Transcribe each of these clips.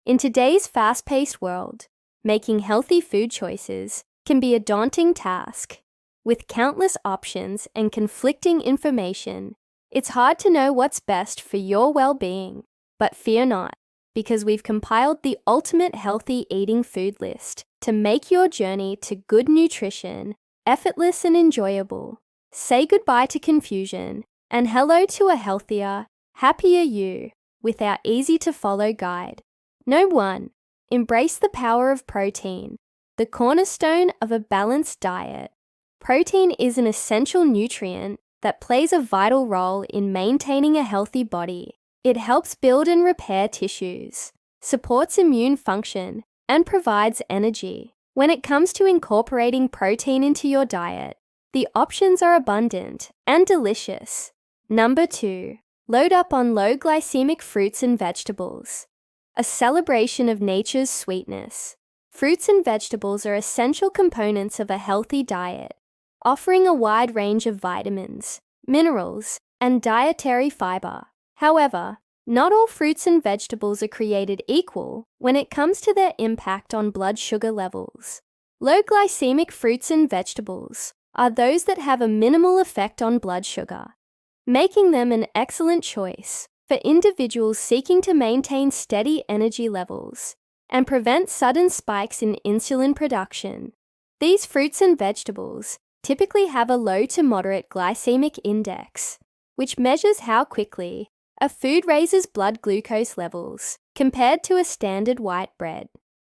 In today's fast-paced world, making healthy food choices can be a daunting task. With countless options and conflicting information, it's hard to know what's best for your well-being. But fear not, because we've compiled the ultimate healthy eating food list to make your journey to good nutrition effortless and enjoyable. Say goodbye to confusion and hello to a healthier, happier you with our easy-to-follow guide. No. 1. Embrace the power of protein, the cornerstone of a balanced diet. Protein is an essential nutrient that plays a vital role in maintaining a healthy body. It helps build and repair tissues, supports immune function, and provides energy. When it comes to incorporating protein into your diet, the options are abundant and delicious. Number 2. Load up on low glycemic fruits and vegetables. A celebration of nature's sweetness. Fruits and vegetables are essential components of a healthy diet, offering a wide range of vitamins, minerals, and dietary fiber. However, not all fruits and vegetables are created equal when it comes to their impact on blood sugar levels. Low glycemic fruits and vegetables are those that have a minimal effect on blood sugar, making them an excellent choice for individuals seeking to maintain steady energy levels and prevent sudden spikes in insulin production. These fruits and vegetables typically have a low to moderate glycemic index, which measures how quickly a food raises blood glucose levels compared to a standard white bread.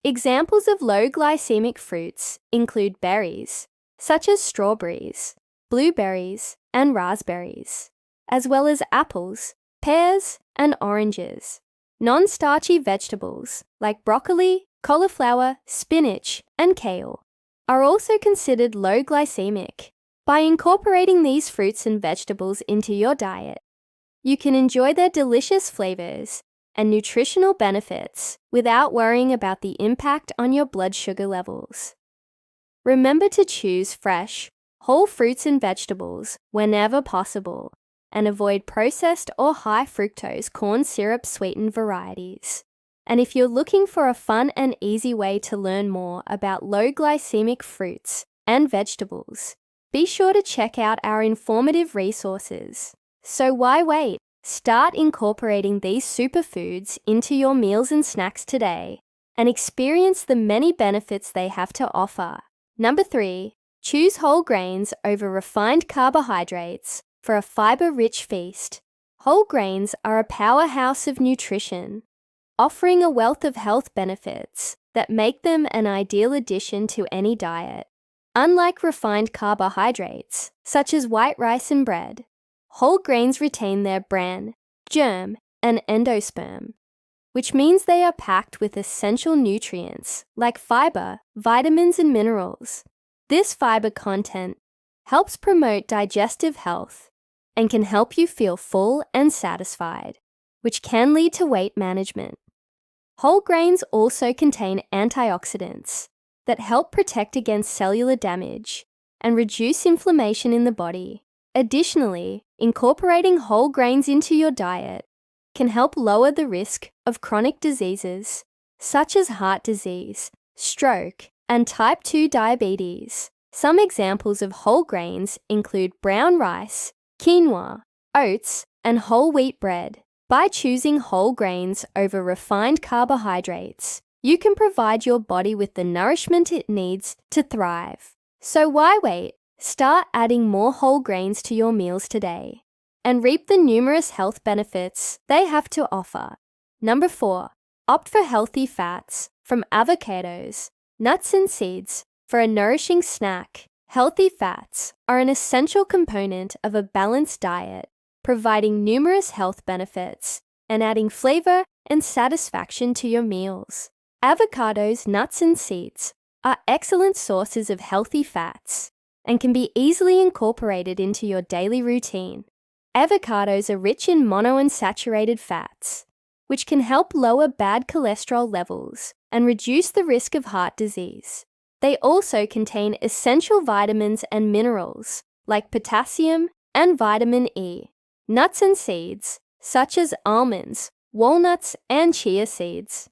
Examples of low glycemic fruits include berries, such as strawberries, blueberries, and raspberries, as well as apples, pears, and oranges. Non-starchy vegetables like broccoli, cauliflower, spinach, and kale are also considered low glycemic. By incorporating these fruits and vegetables into your diet, you can enjoy their delicious flavors and nutritional benefits without worrying about the impact on your blood sugar levels. Remember to choose fresh, whole fruits and vegetables whenever possible, and avoid processed or high fructose corn syrup sweetened varieties. And if you're looking for a fun and easy way to learn more about low glycemic fruits and vegetables, be sure to check out our informative resources. So why wait? Start incorporating these superfoods into your meals and snacks today and experience the many benefits they have to offer. Number 3. Choose whole grains over refined carbohydrates for a fiber-rich feast. Whole grains are a powerhouse of nutrition, offering a wealth of health benefits that make them an ideal addition to any diet. Unlike refined carbohydrates, such as white rice and bread, whole grains retain their bran, germ, and endosperm, which means they are packed with essential nutrients like fiber, vitamins, and minerals. This fiber content helps promote digestive health and can help you feel full and satisfied, which can lead to weight management. Whole grains also contain antioxidants that help protect against cellular damage and reduce inflammation in the body. Additionally, incorporating whole grains into your diet can help lower the risk of chronic diseases such as heart disease, stroke, and type 2 diabetes. Some examples of whole grains include brown rice, quinoa, oats, and whole wheat bread. By choosing whole grains over refined carbohydrates, you can provide your body with the nourishment it needs to thrive. So why wait? Start adding more whole grains to your meals today and reap the numerous health benefits they have to offer. Number 4. Opt for healthy fats from avocados, nuts, and seeds for a nourishing snack. Healthy fats are an essential component of a balanced diet, providing numerous health benefits and adding flavor and satisfaction to your meals. Avocados, nuts, and seeds are excellent sources of healthy fats and can be easily incorporated into your daily routine. Avocados are rich in monounsaturated fats, which can help lower bad cholesterol levels and reduce the risk of heart disease. They also contain essential vitamins and minerals like potassium and vitamin E. Nuts and seeds, such as almonds, walnuts, and chia seeds,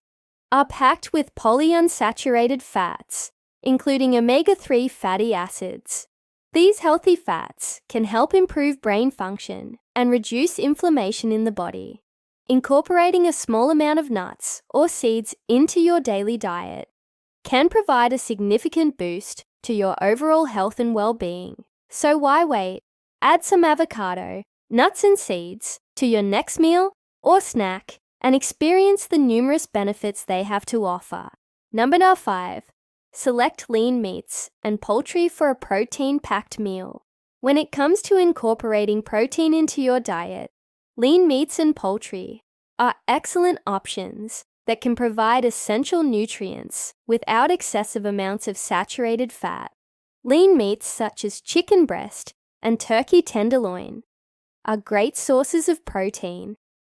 are packed with polyunsaturated fats, including omega-3 fatty acids. These healthy fats can help improve brain function and reduce inflammation in the body. Incorporating a small amount of nuts or seeds into your daily diet can provide a significant boost to your overall health and well-being. So why wait? Add some avocado, nuts and seeds to your next meal or snack and experience the numerous benefits they have to offer. Number 5. Select lean meats and poultry for a protein-packed meal. When it comes to incorporating protein into your diet, lean meats and poultry are excellent options that can provide essential nutrients without excessive amounts of saturated fat. Lean meats such as chicken breast and turkey tenderloin are great sources of protein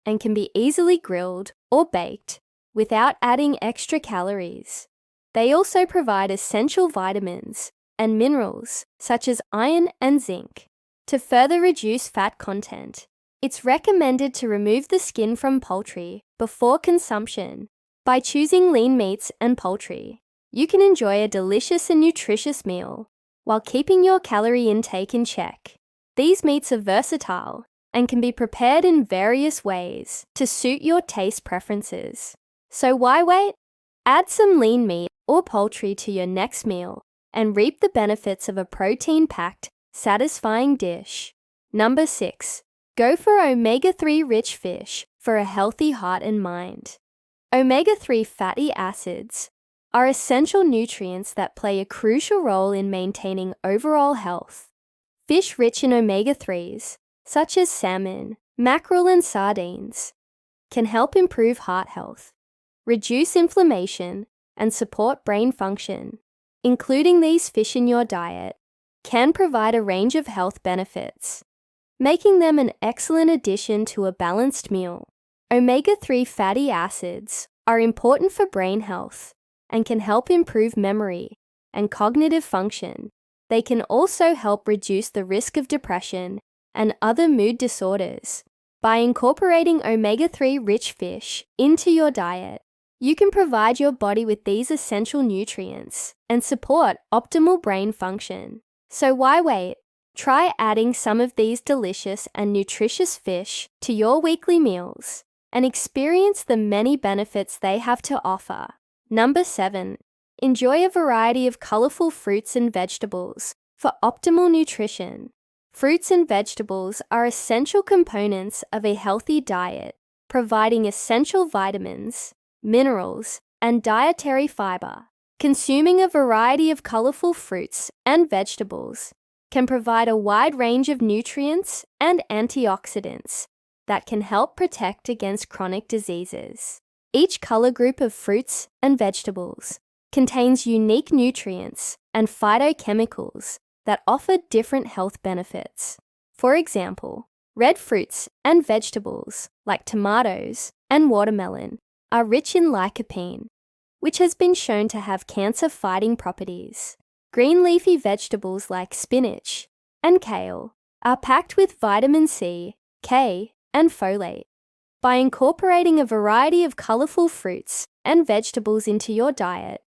and can be easily grilled or baked without adding extra calories. They also provide essential vitamins and minerals such as iron and zinc. To further reduce fat content, it's recommended to remove the skin from poultry before consumption. By choosing lean meats and poultry, you can enjoy a delicious and nutritious meal while keeping your calorie intake in check. These meats are versatile and can be prepared in various ways to suit your taste preferences. So why wait? Add some lean meat or poultry to your next meal and reap the benefits of a protein-packed, satisfying dish. Number 6. Go for omega-3 rich fish for a healthy heart and mind. Omega-3 fatty acids are essential nutrients that play a crucial role in maintaining overall health. Fish rich in omega-3s, such as salmon, mackerel, and sardines, can help improve heart health, reduce inflammation, and support brain function. Including these fish in your diet can provide a range of health benefits, making them an excellent addition to a balanced meal. Omega-3 fatty acids are important for brain health and can help improve memory and cognitive function. They can also help reduce the risk of depression and other mood disorders. By incorporating omega-3 rich fish into your diet, you can provide your body with these essential nutrients and support optimal brain function. So why wait? Try adding some of these delicious and nutritious fish to your weekly meals and experience the many benefits they have to offer. Number 7. Enjoy a variety of colorful fruits and vegetables for optimal nutrition. Fruits and vegetables are essential components of a healthy diet, providing essential vitamins, minerals, and dietary fiber. Consuming a variety of colorful fruits and vegetables can provide a wide range of nutrients and antioxidants that can help protect against chronic diseases. Each color group of fruits and vegetables contains unique nutrients and phytochemicals that offer different health benefits. For example, red fruits and vegetables like tomatoes and watermelon are rich in lycopene, which has been shown to have cancer-fighting properties. Green leafy vegetables like spinach and kale are packed with vitamin C, K, and folate. By incorporating a variety of colorful fruits and vegetables into your diet,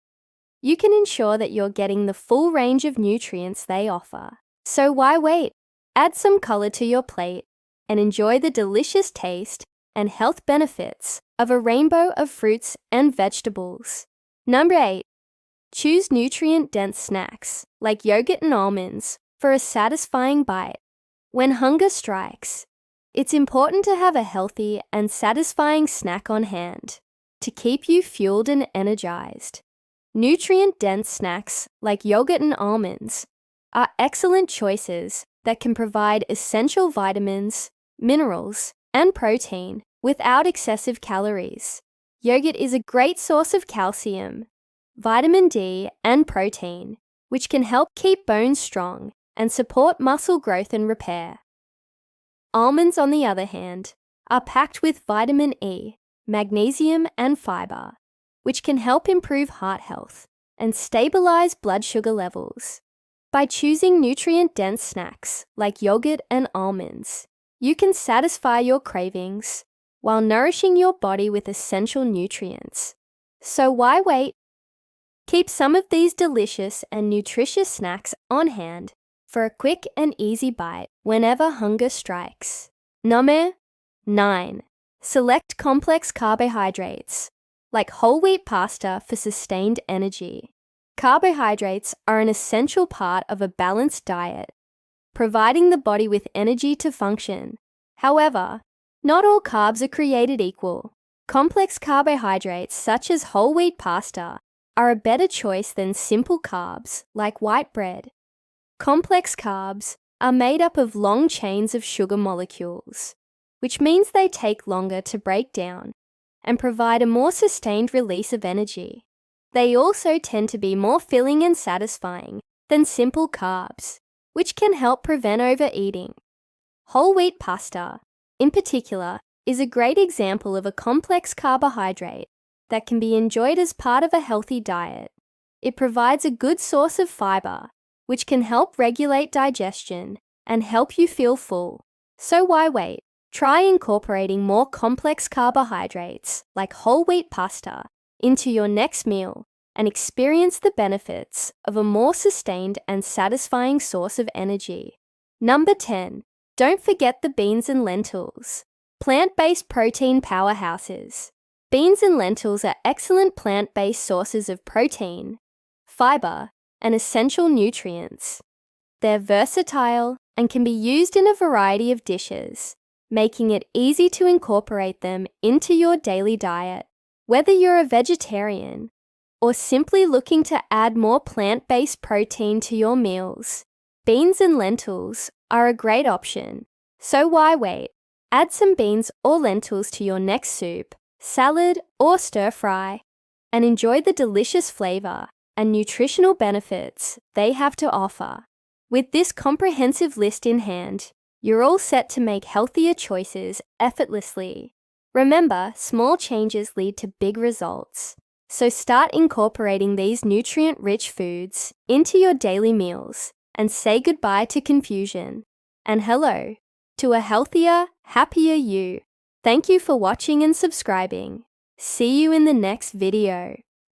you can ensure that you're getting the full range of nutrients they offer. So why wait? Add some color to your plate and enjoy the delicious taste and health benefits of a rainbow of fruits and vegetables. Number 8. Choose nutrient-dense snacks like yogurt and almonds for a satisfying bite. When hunger strikes, it's important to have a healthy and satisfying snack on hand to keep you fueled and energized. Nutrient-dense snacks like yogurt and almonds are excellent choices that can provide essential vitamins, minerals, and protein without excessive calories. Yogurt is a great source of calcium, vitamin D, and protein, which can help keep bones strong and support muscle growth and repair. Almonds, on the other hand, are packed with vitamin E, magnesium, and fiber, which can help improve heart health and stabilize blood sugar levels. By choosing nutrient-dense snacks like yogurt and almonds, you can satisfy your cravings while nourishing your body with essential nutrients. So why wait? Keep some of these delicious and nutritious snacks on hand for a quick and easy bite whenever hunger strikes. Number 9. Select complex carbohydrates, like whole wheat pasta for sustained energy. Carbohydrates are an essential part of a balanced diet, providing the body with energy to function. However, not all carbs are created equal. Complex carbohydrates such as whole wheat pasta are a better choice than simple carbs like white bread. Complex carbs are made up of long chains of sugar molecules, which means they take longer to break down and provide a more sustained release of energy. They also tend to be more filling and satisfying than simple carbs, which can help prevent overeating. Whole wheat pasta, in particular, is a great example of a complex carbohydrate that can be enjoyed as part of a healthy diet. It provides a good source of fiber, which can help regulate digestion and help you feel full. So why wait? Try incorporating more complex carbohydrates, like whole wheat pasta, into your next meal and experience the benefits of a more sustained and satisfying source of energy. Number 10. Don't forget the beans and lentils. Plant-based protein powerhouses. Beans and lentils are excellent plant-based sources of protein, fiber, and essential nutrients. They're versatile and can be used in a variety of dishes, making it easy to incorporate them into your daily diet. Whether you're a vegetarian or simply looking to add more plant-based protein to your meals, beans and lentils are a great option. So why wait? Add some beans or lentils to your next soup, salad, or stir-fry, and enjoy the delicious flavor and nutritional benefits they have to offer. With this comprehensive list in hand, you're all set to make healthier choices effortlessly. Remember, small changes lead to big results. So start incorporating these nutrient-rich foods into your daily meals and say goodbye to confusion and hello to a healthier, happier you. Thank you for watching and subscribing. See you in the next video.